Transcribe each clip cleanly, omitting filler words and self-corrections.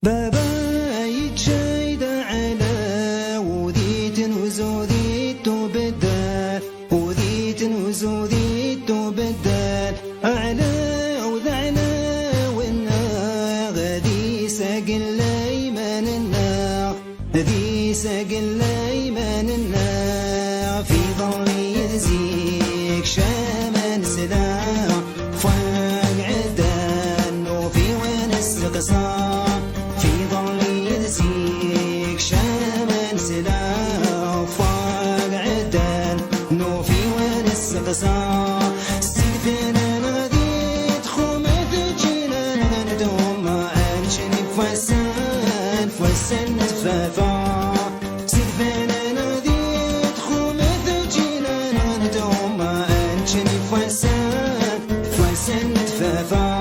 بابا يتشايد على وذيت وزوديت وبدال وذيت وزوديت وبدال على وذعنا ونا غادي ساقل ليمن النار ذي ساقل ليمن النار في ظلي يزيك شامن سلام فوق عدن وفي وين السقصار شامن سلا فوق عدن نوفي وين السقسا سيفنا نغذيت خومة جينا ندوم انشني فوسن نتفافا سيفنا نغذيت خومة جينا ندوم انشني فوسن نتفافا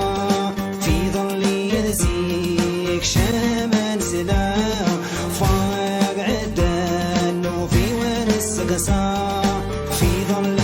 في ظلي يزيك شامن سلا فوق عدن وفي وين السقسا في ظل